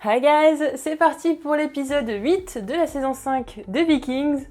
Hi guys, c'est parti pour l'épisode 8 de la saison 5 de Vikings.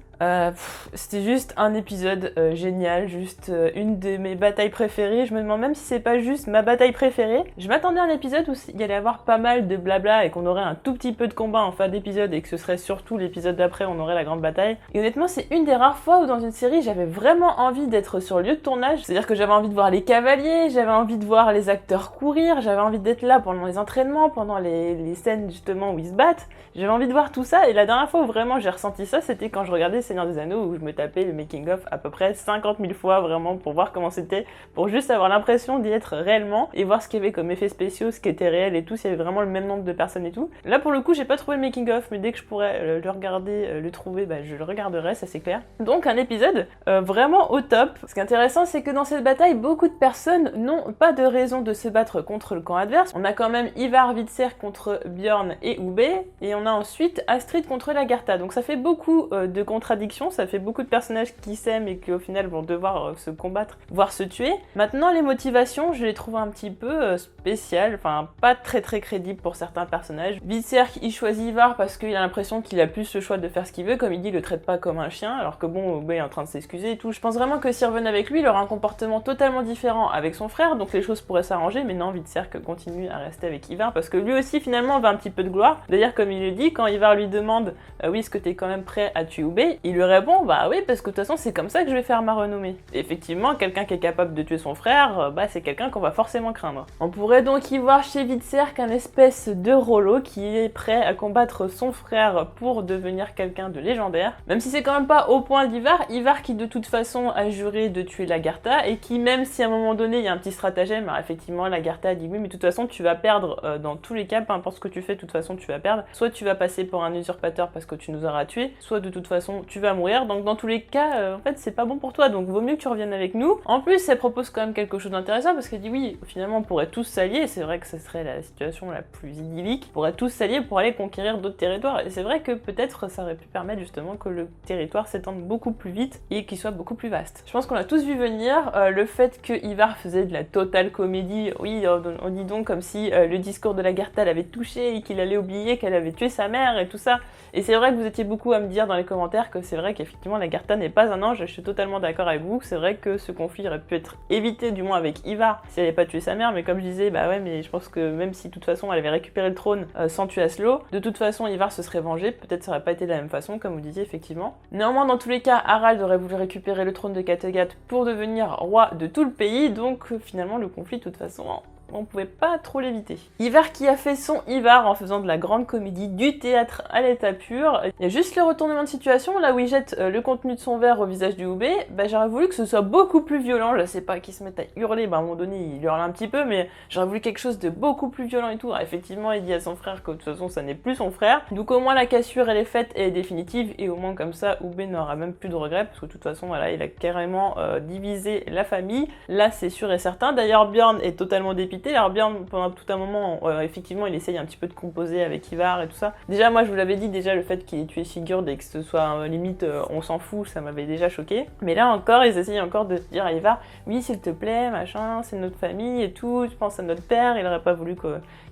C'était juste un épisode génial, juste une de mes batailles préférées. Je me demande même si c'est pas juste ma bataille préférée. Je m'attendais à un épisode où il y allait avoir pas mal de blabla et qu'on aurait un tout petit peu de combat en fin d'épisode et que ce serait surtout l'épisode d'après on aurait la grande bataille. Et honnêtement c'est une des rares fois où dans une série j'avais vraiment envie d'être sur le lieu de tournage. C'est-à-dire que j'avais envie de voir les cavaliers, j'avais envie de voir les acteurs courir, j'avais envie d'être là pendant les entraînements, pendant les scènes justement où ils se battent. J'avais envie de voir tout ça et la dernière fois où vraiment j'ai ressenti ça c'était quand je regardais Seigneur des Anneaux où je me tapais le making of à peu près 50 000 fois vraiment pour voir comment c'était, pour juste avoir l'impression d'y être réellement et voir ce qu'il y avait comme effets spéciaux, ce qui était réel et tout, s'il y avait vraiment le même nombre de personnes et tout. Là pour le coup j'ai pas trouvé le making of mais dès que je pourrais le regarder, le trouver, bah, je le regarderai, ça c'est clair. Donc un épisode vraiment au top. Ce qui est intéressant c'est que dans cette bataille beaucoup de personnes n'ont pas de raison de se battre contre le camp adverse. On a quand même Ivar Vidserr contre Björn et Ubbe et on a ensuite Astrid contre Lagertha. Donc ça fait beaucoup de contradictions, ça fait beaucoup de personnages qui s'aiment et qui au final vont devoir se combattre, voire se tuer. Maintenant les motivations, je les trouve un petit peu spéciales, enfin pas très crédibles pour certains personnages. Vidserr il choisit Ivar parce qu'il a l'impression qu'il a plus le choix de faire ce qu'il veut, comme il dit, il le traite pas comme un chien, alors que bon, Ubbe est en train de s'excuser et tout. Je pense vraiment que s'il revenait avec lui, il aura un comportement totalement différent avec son frère, donc les choses pourraient s'arranger, mais non, Vidserr continue à rester avec Ivar parce que lui aussi finalement veut un petit peu de gloire. D'ailleurs comme il le dit, quand Ivar lui demande oui, est-ce que t'es quand même prêt à tuer Ubbe, il lui répond bah oui, parce que de toute façon c'est comme ça que je vais faire ma renommée. Et effectivement, quelqu'un qui est capable de tuer son frère, bah c'est quelqu'un qu'on va forcément craindre. On pourrait donc y voir chez Vidserr qu'un espèce de Rollo qui est prêt à combattre son frère pour devenir quelqu'un de légendaire, même si c'est quand même pas au point d'Ivar, Ivar qui de toute façon a juré de tuer Lagertha et qui, même si à un moment donné il y a un petit stratagème, alors effectivement Lagertha a dit oui mais de toute façon tu vas perdre dans tous les cas, peu importe ce que tu fais, de toute façon tu vas perdre, soit tu vas passer pour un usurpateur parce que tu nous auras tués, soit de toute façon tu vas mourir, donc dans tous les cas en fait c'est pas bon pour toi, donc vaut mieux que tu reviennes avec nous. En plus elle propose quand même quelque chose d'intéressant parce qu'elle dit oui finalement on pourrait tous s'allier, et c'est vrai que ce serait la situation la plus idyllique, on pourrait tous s'allier pour aller conquérir d'autres territoires, et c'est vrai que peut-être ça aurait pu permettre justement que le territoire s'étende beaucoup plus vite et qu'il soit beaucoup plus vaste. Je pense qu'on a tous vu venir le fait que Ivar faisait de la totale comédie, oui on dit donc comme si le discours de Lagertha l'avait touché et qu'il allait oublier qu'elle avait tué sa mère et tout ça. Et c'est vrai que vous étiez beaucoup à me dire dans les commentaires que c'est vrai qu'effectivement Lagertha n'est pas un ange, je suis totalement d'accord avec vous, c'est vrai que ce conflit aurait pu être évité du moins avec Ivar si elle n'avait pas tué sa mère, mais comme je disais, bah ouais mais je pense que même si de toute façon elle avait récupéré le trône sans tuer Aslo, de toute façon Ivar se serait vengé, peut-être ça aurait pas été de la même façon comme vous disiez effectivement. Néanmoins dans tous les cas, Harald aurait voulu récupérer le trône de Kattegat pour devenir roi de tout le pays, donc finalement le conflit de toute façon on pouvait pas trop l'éviter. Ivar qui a fait son Ivar en faisant de la grande comédie, du théâtre à l'état pur. Il y a juste le retournement de situation, là où il jette le contenu de son verre au visage du Ubbe, bah j'aurais voulu que ce soit beaucoup plus violent, je sais pas, qu'il se mette à hurler, bah à un moment donné il hurle un petit peu, mais j'aurais voulu quelque chose de beaucoup plus violent et tout. Alors, effectivement il dit à son frère que de toute façon ça n'est plus son frère, donc au moins la cassure elle est faite et est définitive, et au moins comme ça Ubbe n'aura même plus de regrets, parce que de toute façon voilà, il a carrément divisé la famille, là c'est sûr et certain. D'ailleurs Björn est totalement dépité. Alors Björn, pendant tout un moment, effectivement, il essaye un petit peu de composer avec Ivar et tout ça. Déjà, moi, je vous l'avais dit, déjà, le fait qu'il ait tué Sigurd et que ce soit limite, on s'en fout, ça m'avait déjà choqué. Mais là encore, ils essayent encore de dire à Ivar, oui, s'il te plaît, machin, c'est notre famille et tout, tu penses à notre père, il aurait pas voulu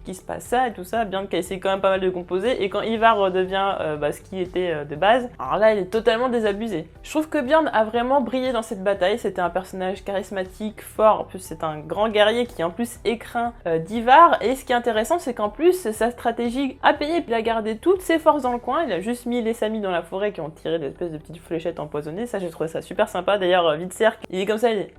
qu'il se passe ça et tout ça. Björn qui a essayé quand même pas mal de composer, et quand Ivar redevient ce qui était de base, alors là, il est totalement désabusé. Je trouve que Björn a vraiment brillé dans cette bataille, c'était un personnage charismatique, fort, en plus c'est un grand guerrier qui en plus écrin d'Ivar, et ce qui est intéressant c'est qu'en plus sa stratégie a payé, il a gardé toutes ses forces dans le coin, il a juste mis les Sami dans la forêt qui ont tiré des espèces de petites fléchettes empoisonnées, ça j'ai trouvé ça super sympa. D'ailleurs Vidserr, il est comme ça, il est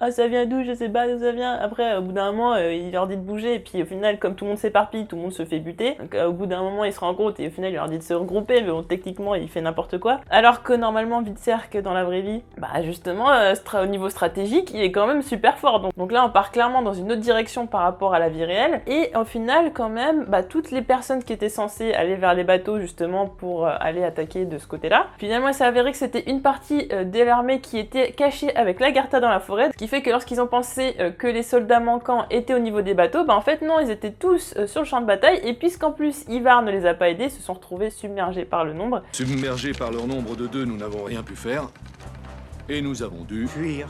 ah ça vient d'où, je sais pas d'où ça vient. Après au bout d'un moment il leur dit de bouger, et puis au final comme tout le monde s'éparpille, tout le monde se fait buter, donc au bout d'un moment il se rend compte et au final il leur dit de se regrouper, mais bon techniquement il fait n'importe quoi, alors que normalement Vidserr que dans la vraie vie, bah justement au niveau stratégique il est quand même super fort, donc là on part clairement dans une autre direction par rapport à la vie réelle, et au final quand même bah, toutes les personnes qui étaient censées aller vers les bateaux justement pour aller attaquer de ce côté là, finalement il s'est avéré que c'était une partie de l'armée qui était cachée avec Lagertha dans la forêt, ce qui fait que lorsqu'ils ont pensé que les soldats manquants étaient au niveau des bateaux, bah en fait non, ils étaient tous sur le champ de bataille, et puisqu'en plus Ivar ne les a pas aidés, ils se sont retrouvés submergés par le nombre. Submergés par leur nombre de deux, nous n'avons rien pu faire, et nous avons dû Fuir.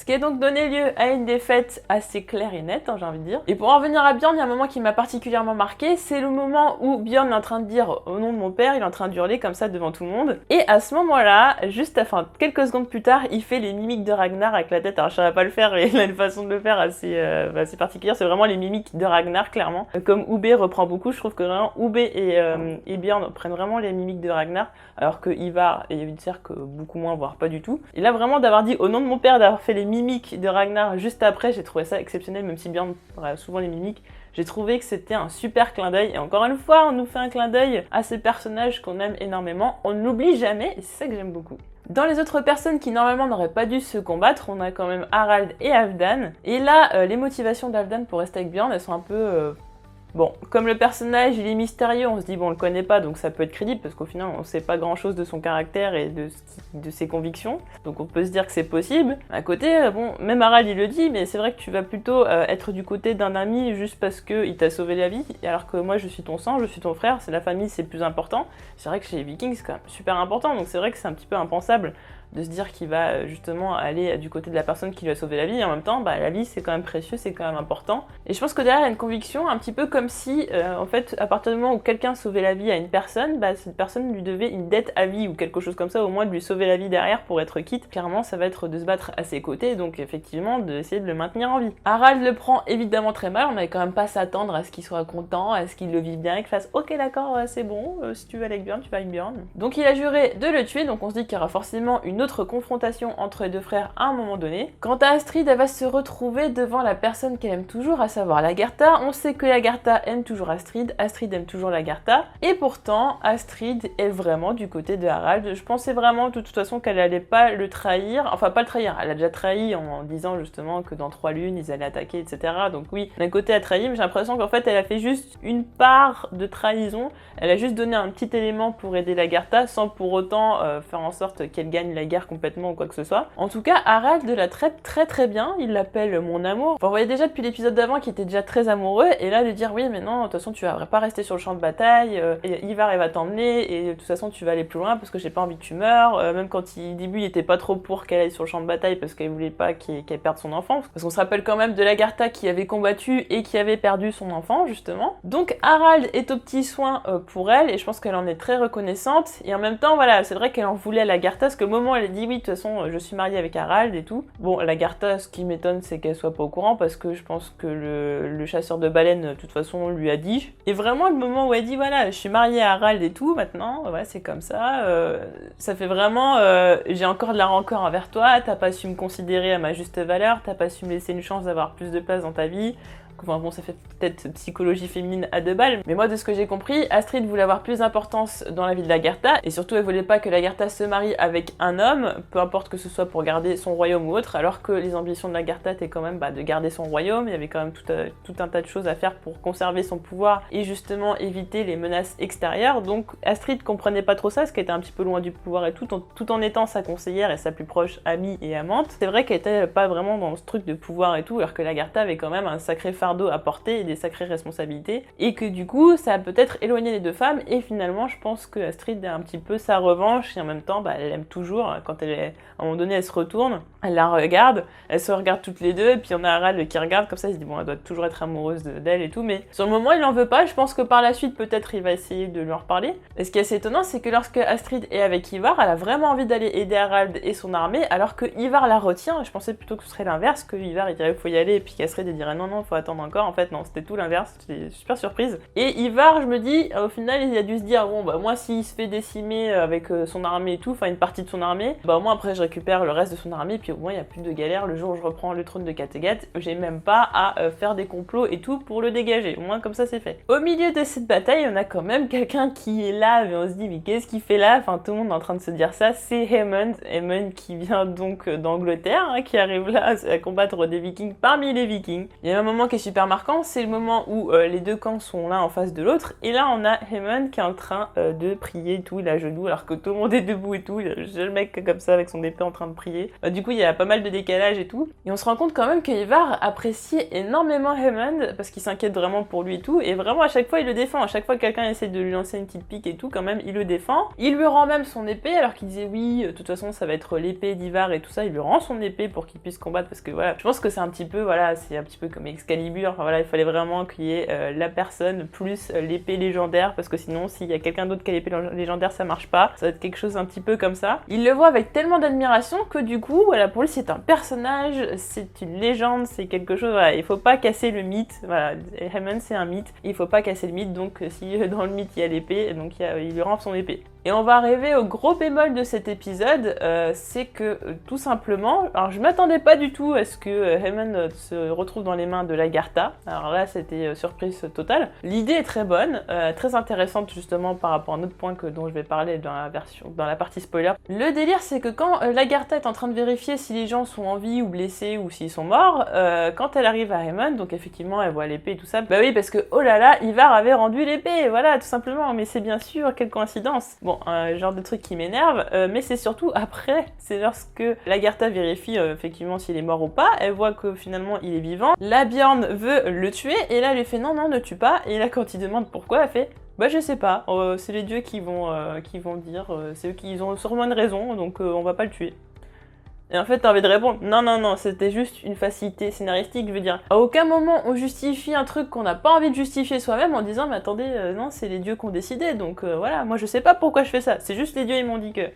Ce qui a donc donné lieu à une défaite assez claire et nette, hein, j'ai envie de dire. Et pour en revenir à Bjorn, il y a un moment qui m'a particulièrement marqué, c'est le moment où Bjorn est en train de dire au nom de mon père, il est en train d'hurler comme ça devant tout le monde. Et à ce moment-là, juste quelques secondes plus tard, il fait les mimiques de Ragnar avec la tête. Alors je savais pas le faire et il a une façon de le faire assez particulière. C'est vraiment les mimiques de Ragnar, clairement. Comme Ube reprend beaucoup, je trouve que vraiment Ube et Bjorn prennent vraiment les mimiques de Ragnar, alors que Ivar et Berserk beaucoup moins, voire pas du tout. Et là vraiment d'avoir dit au nom de mon père, d'avoir fait les mimiques de Ragnar juste après, j'ai trouvé ça exceptionnel, même si Bjorn fera souvent les mimiques. J'ai trouvé que c'était un super clin d'œil. Et encore une fois, on nous fait un clin d'œil à ces personnages qu'on aime énormément. On ne l'oublie jamais, et c'est ça que j'aime beaucoup. Dans les autres personnes qui normalement n'auraient pas dû se combattre, on a quand même Harald et Halfdan. Et là, les motivations d'Halfdan pour rester avec Bjorn, elles sont un peu... Bon, comme le personnage il est mystérieux, on se dit bon on le connaît pas donc ça peut être crédible parce qu'au final on sait pas grand chose de son caractère et de ses convictions, donc on peut se dire que c'est possible. À côté, bon, même Harald il le dit, mais c'est vrai que tu vas plutôt être du côté d'un ami juste parce qu'il t'a sauvé la vie, alors que moi je suis ton sang, je suis ton frère, c'est la famille, c'est le plus important. C'est vrai que chez les Vikings c'est quand même super important, donc c'est vrai que c'est un petit peu impensable de se dire qu'il va justement aller du côté de la personne qui lui a sauvé la vie, et en même temps, bah, la vie c'est quand même précieux, c'est quand même important. Et je pense que derrière il y a une conviction, un petit peu comme si, en fait, à partir du moment où quelqu'un sauvait la vie à une personne, bah, cette personne lui devait une dette à vie ou quelque chose comme ça, au moins de lui sauver la vie derrière pour être quitte. Clairement, ça va être de se battre à ses côtés, donc effectivement d'essayer de le maintenir en vie. Harald le prend évidemment très mal, on n'avait quand même pas s'attendre à ce qu'il soit content, à ce qu'il le vive bien, et qu'il fasse ok d'accord, c'est bon, si tu vas avec Bjorn, tu vas avec Bjorn. Donc il a juré de le tuer, donc on se dit qu'il y aura forcément une autre confrontation entre les deux frères à un moment donné. Quant à Astrid, elle va se retrouver devant la personne qu'elle aime toujours, à savoir Lagertha. On sait que Lagertha aime toujours Astrid, Astrid aime toujours Lagertha, et pourtant Astrid est vraiment du côté de Harald. Je pensais vraiment de toute façon qu'elle allait pas le trahir, enfin pas le trahir, elle a déjà trahi en disant justement que dans 3 lunes ils allaient attaquer, etc. Donc oui, d'un côté elle a trahi, mais j'ai l'impression qu'en fait elle a fait juste une part de trahison, elle a juste donné un petit élément pour aider Lagertha sans pour autant faire en sorte qu'elle gagne la guerre complètement ou quoi que ce soit. En tout cas, Harald la traite très très bien, il l'appelle mon amour. Enfin, on voyait déjà depuis l'épisode d'avant qu'il était déjà très amoureux, et là de dire oui mais non, de toute façon tu vas pas rester sur le champ de bataille, Ivar il va t'emmener, et de toute façon tu vas aller plus loin parce que j'ai pas envie que tu meurs, même quand au début il était pas trop pour qu'elle aille sur le champ de bataille parce qu'elle voulait pas qu'elle perde son enfant, parce qu'on se rappelle quand même de Lagertha qui avait combattu et qui avait perdu son enfant justement. Donc Harald est au petit soin pour elle, et je pense qu'elle en est très reconnaissante, et en même temps voilà, c'est vrai qu'elle en voulait à Lagertha, parce que au moment où elle a dit oui de toute façon je suis mariée avec Harald et tout, bon Lagertha ce qui m'étonne c'est qu'elle soit pas au courant, parce que je pense que le chasseur de baleines de toute façon lui a dit, et vraiment le moment où elle dit voilà je suis mariée à Harald et tout, maintenant ouais c'est comme ça, ça fait vraiment j'ai encore de la rancœur envers toi, t'as pas su me considérer à ma juste valeur, t'as pas su me laisser une chance d'avoir plus de place dans ta vie. Enfin bon, ça fait peut-être psychologie féminine à 2 balles, mais moi de ce que j'ai compris, Astrid voulait avoir plus d'importance dans la vie de Lagertha, et surtout elle voulait pas que Lagertha se marie avec un homme, peu importe que ce soit pour garder son royaume ou autre, alors que les ambitions de Lagertha étaient quand même de garder son royaume, il y avait quand même tout un tas de choses à faire pour conserver son pouvoir et justement éviter les menaces extérieures, donc Astrid comprenait pas trop ça, parce qu'elle était un petit peu loin du pouvoir et tout en étant sa conseillère et sa plus proche amie et amante. C'est vrai qu'elle était pas vraiment dans ce truc de pouvoir et tout, alors que Lagertha avait quand même un sacré fardeau à porter et des sacrées responsabilités, et que du coup ça a peut-être éloigné les deux femmes, et finalement je pense que Astrid a un petit peu sa revanche, et en même temps elle l'aime toujours. Quand à un moment donné elle se retourne, elle la regarde, elles se regardent toutes les deux, et puis on a Harald qui regarde comme ça, il se dit bon elle doit toujours être amoureuse d'elle et tout, mais sur le moment il en veut pas. Je pense que par la suite peut-être il va essayer de lui en reparler. Et ce qui est assez étonnant, c'est que lorsque Astrid est avec Ivar, elle a vraiment envie d'aller aider Harald et son armée, alors que Ivar la retient. Je pensais plutôt que ce serait l'inverse, que Ivar il dirait faut y aller, et puis qu'Astrid dirait non faut attendre encore. En fait non, c'était tout l'inverse, j'étais super surprise. Et Ivar, je me dis, au final il a dû se dire bon bah moi s'il se fait décimer avec son armée et tout, enfin une partie de son armée, bah au moins après je récupère le reste de son armée, puis au moins il n'y a plus de galère, le jour où je reprends le trône de Kattegat, j'ai même pas à faire des complots et tout pour le dégager, au moins comme ça c'est fait. Au milieu de cette bataille, on a quand même quelqu'un qui est là, mais on se dit mais qu'est-ce qu'il fait là, enfin tout le monde est en train de se dire ça, c'est Aemond qui vient donc d'Angleterre, hein, qui arrive là à combattre des Vikings parmi les Vikings. Il y a un moment qui est super marquant, c'est le moment où les deux camps sont l'un en face de l'autre, et là on a Haemon qui est en train de prier et tout, il est à genoux alors que tout le monde est debout et tout, il y a le mec comme ça avec son épée en train de prier. Du coup il y a pas mal de décalage et tout, et on se rend compte quand même que Ivar apprécie énormément Haemon parce qu'il s'inquiète vraiment pour lui et tout, et vraiment à chaque fois il le défend, à chaque fois que quelqu'un essaie de lui lancer une petite pique et tout, quand même il le défend. Il lui rend même son épée alors qu'il disait oui, de toute façon ça va être l'épée d'Ivar et tout ça, il lui rend son épée pour qu'il puisse combattre parce que voilà, je pense que c'est un petit peu, voilà, c'est un petit peu comme Excalibur, enfin voilà, il fallait vraiment qu'il y ait la personne plus l'épée légendaire parce que sinon s'il y a quelqu'un d'autre qui a l'épée légendaire ça marche pas, ça va être quelque chose un petit peu comme ça. Il le voit avec tellement d'admiration que du coup, voilà, pour lui c'est un personnage, c'est une légende, c'est quelque chose, voilà, il faut pas casser le mythe, voilà, Haemon c'est un mythe, il faut pas casser le mythe, donc si dans le mythe il y a l'épée, donc il lui rend son épée. Et on va arriver au gros bémol de cet épisode, c'est que tout simplement, alors je m'attendais pas du tout à ce que Haemon se retrouve dans les mains de Lagartha, alors là c'était surprise totale. L'idée est très bonne, très intéressante justement par rapport à un autre point dont je vais parler dans la partie spoiler. Le délire c'est que quand Lagartha est en train de vérifier si les gens sont en vie ou blessés ou s'ils sont morts, quand elle arrive à Haemon, donc effectivement elle voit l'épée et tout ça, bah oui parce que oh là là, Ivar avait rendu l'épée, voilà tout simplement, mais c'est bien sûr, quelle coïncidence. Bon, un genre de truc qui m'énerve, mais c'est surtout après, c'est lorsque Lagartha vérifie effectivement s'il est mort ou pas, elle voit que finalement il est vivant, la Bjorn veut le tuer, et là elle lui fait non non ne tue pas, et là quand il demande pourquoi, elle fait bah je sais pas, c'est les dieux qui vont dire, c'est eux qui ont sûrement une raison, donc on va pas le tuer. Et en fait, t'as envie de répondre, non, non, non, c'était juste une facilité scénaristique, je veux dire. À aucun moment on justifie un truc qu'on n'a pas envie de justifier soi-même en disant, mais attendez, non, c'est les dieux qui ont décidé, donc voilà, moi je sais pas pourquoi je fais ça, c'est juste les dieux ils m'ont dit que...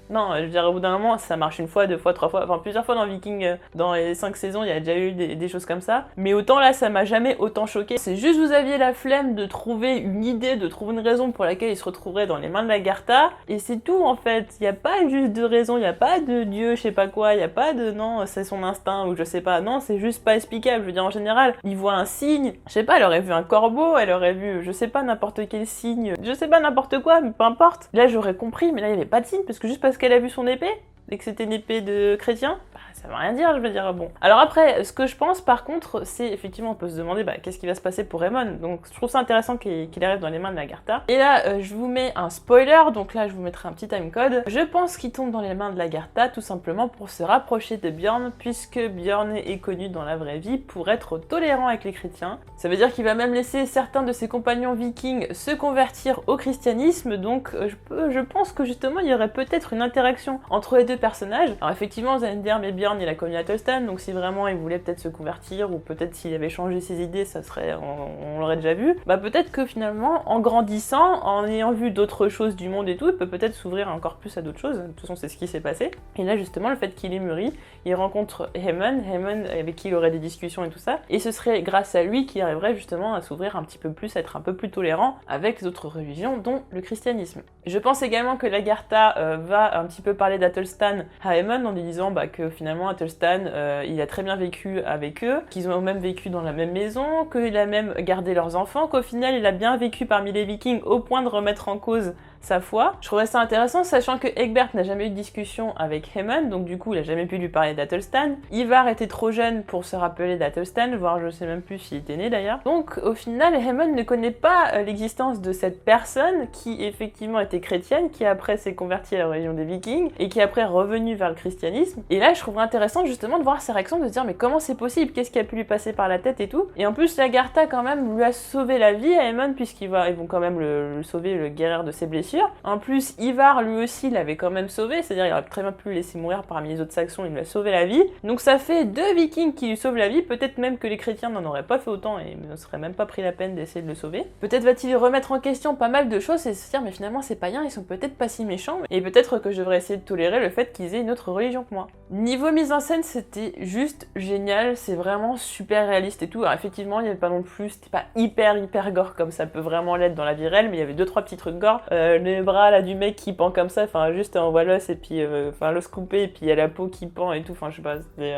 Non, je veux dire, au bout d'un moment, ça marche une fois, deux fois, trois fois, enfin plusieurs fois dans Viking, dans les 5 saisons, il y a déjà eu des choses comme ça. Mais autant là, ça m'a jamais autant choqué. C'est juste vous aviez la flemme de trouver une idée, de trouver une raison pour laquelle il se retrouverait dans les mains de Lagartha, et c'est tout en fait. Il n'y a pas juste de raison, il n'y a pas de dieu, je sais pas quoi, il n'y a pas de non, c'est son instinct ou je sais pas. Non, c'est juste pas explicable. Je veux dire, en général, il voit un signe, je sais pas, elle aurait vu un corbeau, elle aurait vu, je sais pas, n'importe quel signe, je sais pas, n'importe quoi, mais peu importe. Là, j'aurais compris, mais là, il n'y avait pas de signe, parce que juste parce qu'elle a vu son épée, et que c'était une épée de chrétien, bah, ça veut rien dire, je veux dire, bon. Alors après, ce que je pense par contre, c'est effectivement, on peut se demander, bah, qu'est-ce qui va se passer pour Haemon, donc je trouve ça intéressant qu'il arrive dans les mains de Lagartha. Et là, je vous mets un spoiler, donc là, je vous mettrai un petit timecode. Je pense qu'il tombe dans les mains de Lagartha, tout simplement pour se rapprocher de Bjorn, puisque Bjorn est connu dans la vraie vie pour être tolérant avec les chrétiens. Ça veut dire qu'il va même laisser certains de ses compagnons vikings se convertir au christianisme, donc je pense que justement, il y aurait peut-être une interaction entre les deux personnages. Alors effectivement, vous allez me dire, mais Bjorn il a connu Athelstan, donc si vraiment il voulait peut-être se convertir, ou peut-être s'il avait changé ses idées, ça serait, on l'aurait déjà vu, bah peut-être que finalement, en grandissant, en ayant vu d'autres choses du monde et tout, il peut peut-être s'ouvrir encore plus à d'autres choses. De toute façon, c'est ce qui s'est passé. Et là, justement, le fait qu'il ait mûri, il rencontre Haemon avec qui il aurait des discussions et tout ça, et ce serait grâce à lui qu'il arriverait justement à s'ouvrir un petit peu plus, à être un peu plus tolérant avec les autres religions, dont le christianisme. Je pense également que Lagartha va un petit peu parler d'Athelstan à Haemon en lui disant bah, que finalement Athelstan il a très bien vécu avec eux, qu'ils ont même vécu dans la même maison, qu'il a même gardé leurs enfants, qu'au final il a bien vécu parmi les Vikings au point de remettre en cause sa foi. Je trouvais ça intéressant, sachant que Egbert n'a jamais eu de discussion avec Haemon, donc du coup il a jamais pu lui parler d'Athelstan. Ivar était trop jeune pour se rappeler d'Athelstan, voire je sais même plus s'il était né d'ailleurs. Donc au final, Haemon ne connaît pas l'existence de cette personne qui effectivement était chrétienne, qui après s'est convertie à la religion des Vikings, et qui après est revenue vers le christianisme. Et là je trouverais intéressant justement de voir ses réactions, de se dire mais comment c'est possible, qu'est-ce qui a pu lui passer par la tête et tout. Et en plus Lagartha quand même lui a sauvé la vie à Haemon, puisqu'ils vont quand même le sauver, le guérir de ses blessures. En plus, Ivar, lui aussi, l'avait quand même sauvé, c'est-à-dire il aurait très bien pu le laisser mourir parmi les autres Saxons, il lui a sauvé la vie. Donc ça fait 2 Vikings qui lui sauvent la vie, peut-être même que les chrétiens n'en auraient pas fait autant et ne seraient même pas pris la peine d'essayer de le sauver. Peut-être va-t-il remettre en question pas mal de choses et se dire mais finalement c'est pas rien, ils sont peut-être pas si méchants, et peut-être que je devrais essayer de tolérer le fait qu'ils aient une autre religion que moi. Niveau mise en scène, c'était juste génial, c'est vraiment super réaliste et tout. Alors effectivement, il y avait pas non plus, c'était pas hyper gore comme ça peut vraiment l'être dans la vie réelle, mais il y avait 2-3 petits trucs gore. Les bras là du mec qui pend comme ça, enfin juste on voit l'os et puis enfin l'os coupé et puis il y a la peau qui pend et tout, enfin je sais pas, c'était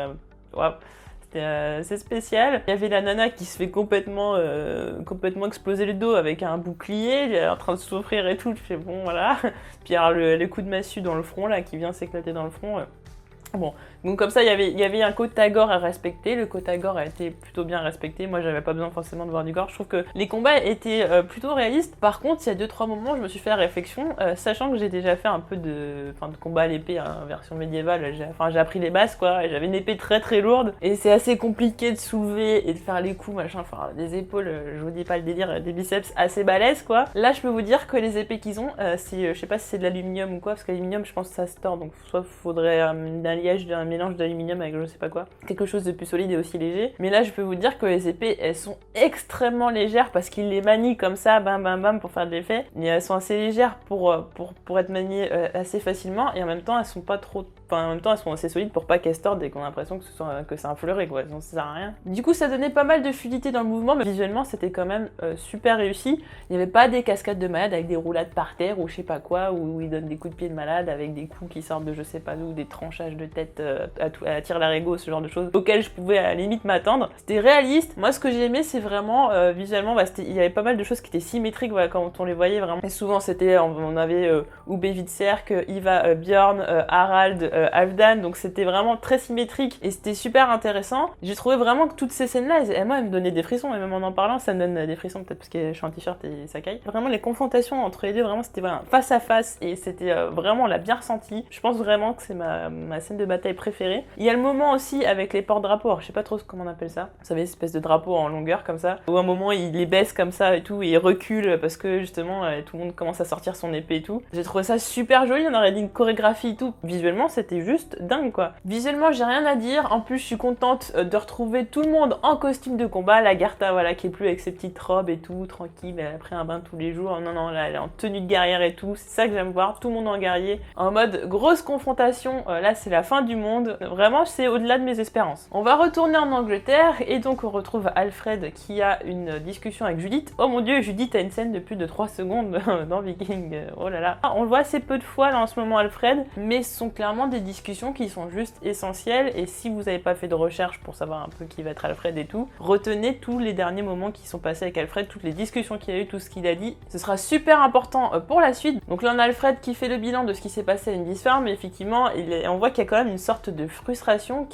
waouh. C'est spécial. Il y avait la nana qui se fait complètement exploser le dos avec un bouclier, elle est en train de souffrir et tout, je fais bon voilà. Puis alors le coup de massue dans le front là qui vient s'éclater dans le front. Bon, Donc comme ça, il y avait un Kotagore à respecter. Le Kotagore a été plutôt bien respecté. Moi, j'avais pas besoin forcément de voir du gore. Je trouve que les combats étaient plutôt réalistes. Par contre, il y a 2-3 moments, je me suis fait la réflexion, sachant que j'ai déjà fait un peu de combat à l'épée, hein, version médiévale. J'ai appris les bases, quoi. Et j'avais une épée très très lourde. Et c'est assez compliqué de soulever et de faire les coups, machin. Enfin, des épaules, je vous dis pas le délire, des biceps assez balèzes, quoi. Là, je peux vous dire que les épées qu'ils ont, je sais pas si c'est de l'aluminium ou quoi, parce que l'aluminium, je pense que ça se tord. Donc, soit faudrait un mélange d'aluminium avec je sais pas quoi. Quelque chose de plus solide et aussi léger. Mais là, je peux vous dire que les épées, elles sont extrêmement légères parce qu'ils les manient comme ça, bam bam bam, pour faire de l'effet. Mais elles sont assez légères pour être maniées assez facilement. Et en même temps, elles sont pas trop... Enfin, en même temps, elles sont assez solides pour pas qu'elles se tordent et qu'on a l'impression que c'est un fleuret, quoi. Donc, ça sert à rien. Du coup, ça donnait pas mal de fluidité dans le mouvement, mais visuellement, c'était quand même super réussi. Il n'y avait pas des cascades de malade avec des roulades par terre ou je sais pas quoi, où ils donnent des coups de pied de malade avec des coups qui sortent de je sais pas d'où, des tranchages de tête à tir larigot, ce genre de choses auxquelles je pouvais à la limite m'attendre. C'était réaliste. Moi, ce que j'ai aimé, c'est vraiment visuellement, il y avait pas mal de choses qui étaient symétriques, voilà, quand on les voyait vraiment. Et souvent, on avait Ube Vidserk, Iva Bjorn, Harald, Halfdan, donc c'était vraiment très symétrique et c'était super intéressant. J'ai trouvé vraiment que toutes ces scènes-là, moi, elles me donnaient des frissons, et même en parlant, ça me donne des frissons, peut-être parce que je suis en t-shirt et ça caille. Vraiment, les confrontations entre les deux, vraiment, c'était face à face et c'était vraiment, on l'a bien ressenti. Je pense vraiment que c'est ma scène de bataille préférée. Il y a le moment aussi avec les porte-drapeaux, alors je sais pas trop comment on appelle ça. Vous savez, cette espèce de drapeau en longueur comme ça, où à un moment, il les baisse comme ça et tout, et il recule parce que justement, tout le monde commence à sortir son épée et tout. J'ai trouvé ça super joli, on aurait dit une chorégraphie et tout. Visuellement, c'était juste dingue, quoi. Visuellement, j'ai rien à dire. En plus, je suis contente de retrouver tout le monde en costume de combat. La Gartha, voilà, qui est plus avec ses petites robes et tout, tranquille, elle a pris un bain tous les jours. Non, là, elle est en tenue de guerrière et tout. C'est ça que j'aime voir, tout le monde en guerrier, en mode grosse confrontation. Là, c'est la fin du monde. Vraiment, c'est au-delà de mes espérances. On va retourner en Angleterre et donc on retrouve Alfred qui a une discussion avec Judith. Oh mon dieu, Judith a une scène de plus de 3 secondes dans Viking. Oh là là. On le voit assez peu de fois là en ce moment, Alfred, mais ce sont clairement des discussions qui sont juste essentielles. Et si vous n'avez pas fait de recherche pour savoir un peu qui va être Alfred et tout, retenez tous les derniers moments qui sont passés avec Alfred, toutes les discussions qu'il a eu, tout ce qu'il a dit. Ce sera super important pour la suite. Donc là, on a Alfred qui fait le bilan de ce qui s'est passé à Lindisfarne, mais effectivement, on voit qu'il y a quand même une sorte de frustration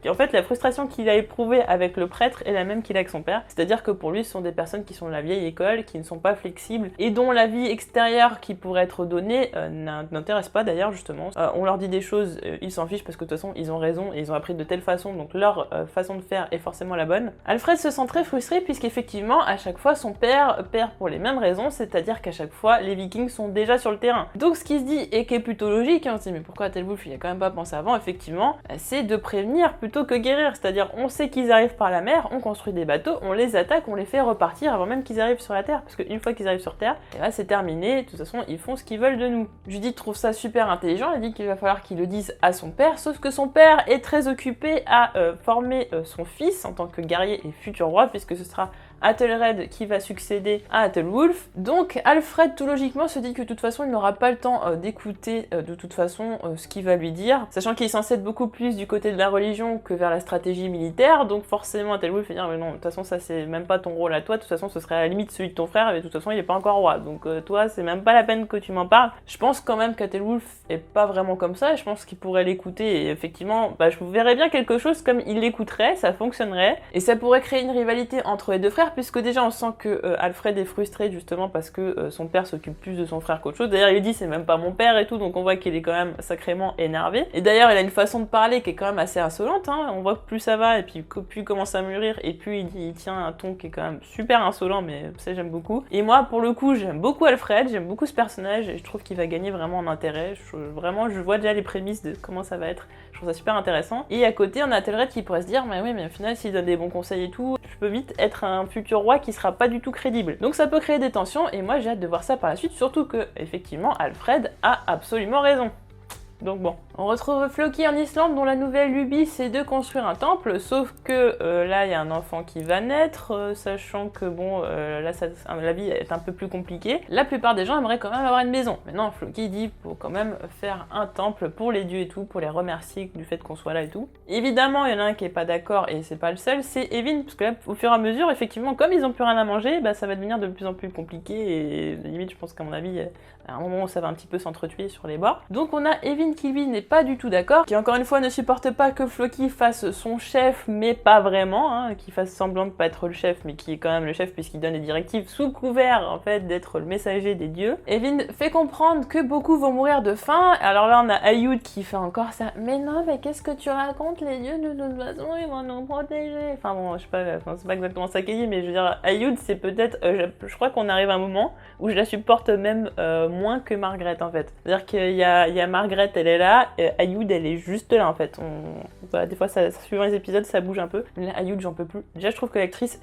en fait, la frustration qu'il a éprouvée avec le prêtre est la même qu'il a avec son père. C'est-à-dire que pour lui, ce sont des personnes qui sont de la vieille école, qui ne sont pas flexibles et dont la vie extérieure qui pourrait être donnée n'intéresse pas d'ailleurs, justement. On leur dit des choses, ils s'en fichent parce que de toute façon, ils ont raison et ils ont appris de telle façon, donc leur façon de faire est forcément la bonne. Alfred se sent très frustré puisqu'effectivement, à chaque fois, son père perd pour les mêmes raisons, c'est-à-dire qu'à chaque fois, les Vikings sont déjà sur le terrain. Donc ce qui se dit et qui est plutôt logique, on se dit mais pourquoi Telwulf il a quand même pas pensé avant, effectivement, c'est de prévenir plutôt que guérir, c'est-à-dire on sait qu'ils arrivent par la mer, on construit des bateaux, on les attaque, on les fait repartir avant même qu'ils arrivent sur la terre, parce qu'une fois qu'ils arrivent sur terre, et là c'est terminé, de toute façon ils font ce qu'ils veulent de nous. Judith trouve ça super intelligent, elle dit qu'il va falloir qu'il le dise à son père, sauf que son père est très occupé à former son fils en tant que guerrier et futur roi, puisque ce sera Athelred qui va succéder à Athelwulf. Donc Alfred tout logiquement se dit que de toute façon il n'aura pas le temps d'écouter de toute façon ce qu'il va lui dire, sachant qu'il est censé être beaucoup plus du côté de la religion que vers la stratégie militaire, donc forcément Athelwulf va dire mais non, de toute façon ça c'est même pas ton rôle à toi, de toute façon ce serait à la limite celui de ton frère, mais de toute façon il est pas encore roi, donc toi c'est même pas la peine que tu m'en parles. Je pense quand même qu'Athelwulf est pas vraiment comme ça, je pense qu'il pourrait l'écouter et effectivement je vous verrais bien quelque chose comme il l'écouterait, ça fonctionnerait, et ça pourrait créer une rivalité entre les deux frères, puisque déjà on sent que Alfred est frustré justement parce que son père s'occupe plus de son frère qu'autre chose. D'ailleurs il dit c'est même pas mon père et tout, donc on voit qu'il est quand même sacrément énervé. Et d'ailleurs il a une façon de parler qui est quand même assez insolente, hein. On voit que plus ça va et puis plus il commence à mûrir et puis il tient un ton qui est quand même super insolent, mais ça j'aime beaucoup. Et moi pour le coup j'aime beaucoup Alfred, j'aime beaucoup ce personnage et je trouve qu'il va gagner vraiment en intérêt. Vraiment je vois déjà les prémices de comment ça va être, je trouve ça super intéressant. Et à côté on a Athelred qui pourrait se dire mais oui mais au final s'il donne des bons conseils et tout, je peux vite être un futur roi qui sera pas du tout crédible. Donc ça peut créer des tensions et moi j'ai hâte de voir ça par la suite, surtout que effectivement Alfred a absolument raison. Donc bon. On retrouve Floki en Islande dont la nouvelle lubie c'est de construire un temple, sauf que là il y a un enfant qui va naître, sachant que bon là la vie est un peu plus compliquée. La plupart des gens aimeraient quand même avoir une maison. Maintenant Floki dit faut quand même faire un temple pour les dieux et tout, pour les remercier du fait qu'on soit là et tout. Évidemment il y en a un qui est pas d'accord et c'est pas le seul, c'est Evin, parce que là au fur et à mesure effectivement comme ils ont plus rien à manger, ça va devenir de plus en plus compliqué et limite je pense qu'à mon avis à un moment où ça va un petit peu s'entretuer sur les bords. Donc on a Evin Evin qui lui n'est pas du tout d'accord, qui encore une fois ne supporte pas que Floki fasse son chef, mais pas vraiment, hein, qui fasse semblant de pas être le chef, mais qui est quand même le chef puisqu'il donne les directives sous couvert en fait d'être le messager des dieux. Evin fait comprendre que beaucoup vont mourir de faim. Alors là on a Ayud qui fait encore ça, mais non, mais qu'est-ce que tu racontes, les dieux de toute façon ils vont nous protéger. Enfin bon, je sais pas, c'est pas exactement ça qu'elle dit, mais je veux dire, Ayud c'est peut-être, je crois qu'on arrive à un moment où je la supporte même moins que Margaret en fait. C'est-à-dire qu'il y a Margaret, elle est là, Ayud elle est juste là en fait. Voilà, des fois, suivant les épisodes, ça bouge un peu. Mais là, Ayud, j'en peux plus. Déjà, je trouve que l'actrice,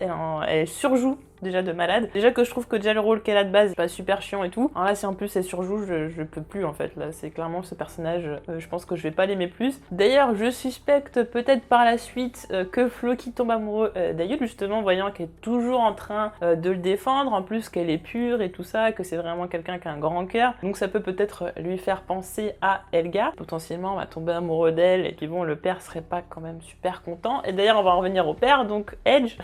elle surjoue déjà de malade. Déjà que je trouve que déjà le rôle qu'elle a de base est pas super chiant et tout. Alors là, si en plus elle surjoue, je peux plus en fait. Là, c'est clairement ce personnage, je pense que je vais pas l'aimer plus. D'ailleurs, je suspecte peut-être par la suite que Floki tombe amoureux d'Ayud, justement, voyant qu'elle est toujours en train de le défendre, en plus qu'elle est pure et tout ça, que c'est vraiment quelqu'un qui a un grand cœur. Donc ça peut peut-être lui faire penser à Helga. Potentiellement, on va tomber amoureux d'elle et puis bon, le père serait pas quand même super content. Et d'ailleurs, on va en revenir au père, donc Edge.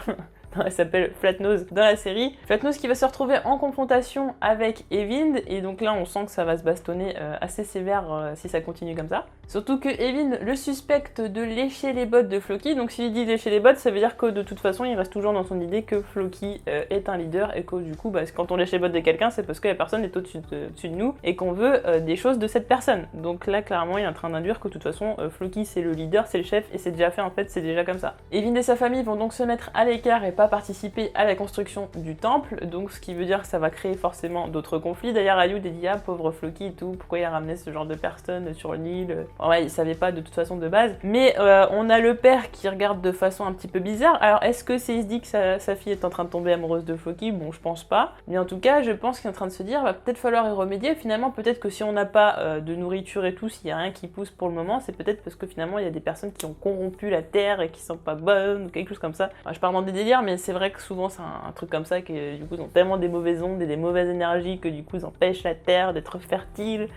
Elle s'appelle Flatnose dans la série. Flatnose qui va se retrouver en confrontation avec Evin, et donc là on sent que ça va se bastonner assez sévère si ça continue comme ça. Surtout que Evin le suspecte de lécher les bottes de Floki, donc s'il dit lécher les bottes, ça veut dire que de toute façon il reste toujours dans son idée que Floki est un leader, et que du coup quand on lèche les bottes de quelqu'un, c'est parce que la personne est au-dessus de nous, et qu'on veut des choses de cette personne. Donc là clairement il est en train d'induire que de toute façon Floki c'est le leader, c'est le chef, et c'est déjà fait en fait, c'est déjà comme ça. Evin et sa famille vont donc se mettre à l'écart et pas participer à la construction du temple, donc ce qui veut dire que ça va créer forcément d'autres conflits. D'ailleurs Ayud dit ah pauvre Floki et tout, pourquoi il a ramené ce genre de personnes sur l'île. Ouais, il savait pas de toute façon de base, mais on a le père qui regarde de façon un petit peu bizarre. Alors est-ce que c'est il se dit que sa fille est en train de tomber amoureuse de Floki? Bon, je pense pas, mais en tout cas je pense qu'il est en train de se dire va peut-être falloir y remédier. Finalement peut-être que si on n'a pas de nourriture et tout, s'il y a rien qui pousse pour le moment, c'est peut-être parce que finalement il y a des personnes qui ont corrompu la terre et qui sont pas bonnes ou quelque chose comme ça. Enfin, je pars dans des délires, mais c'est vrai que souvent c'est un truc comme ça, que du coup ils ont tellement des mauvaises ondes et des mauvaises énergies que du coup ils empêchent la terre d'être fertile.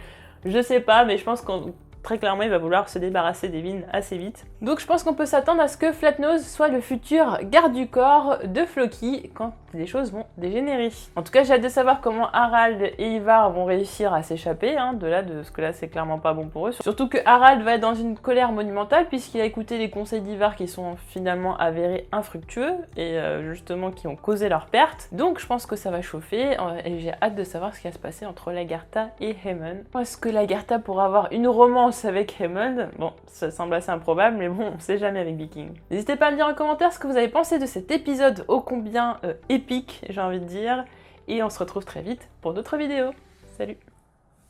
Je sais pas, mais je pense qu'on très clairement, il va vouloir se débarrasser d'Evin assez vite. Donc je pense qu'on peut s'attendre à ce que Flatnose soit le futur garde du corps de Floki quand les choses vont dégénérer. En tout cas, j'ai hâte de savoir comment Harald et Ivar vont réussir à s'échapper de là, parce que là, c'est clairement pas bon pour eux. Surtout que Harald va être dans une colère monumentale puisqu'il a écouté les conseils d'Ivar qui sont finalement avérés infructueux et justement qui ont causé leur perte. Donc je pense que ça va chauffer et j'ai hâte de savoir ce qui va se passer entre Lagertha et Haemon. Est-ce que Lagertha pourra avoir une romance avec Haemon? Bon, ça semble assez improbable, mais bon, on sait jamais avec Viking. N'hésitez pas à me dire en commentaire ce que vous avez pensé de cet épisode ô combien épique, j'ai envie de dire, et on se retrouve très vite pour d'autres vidéos. Salut!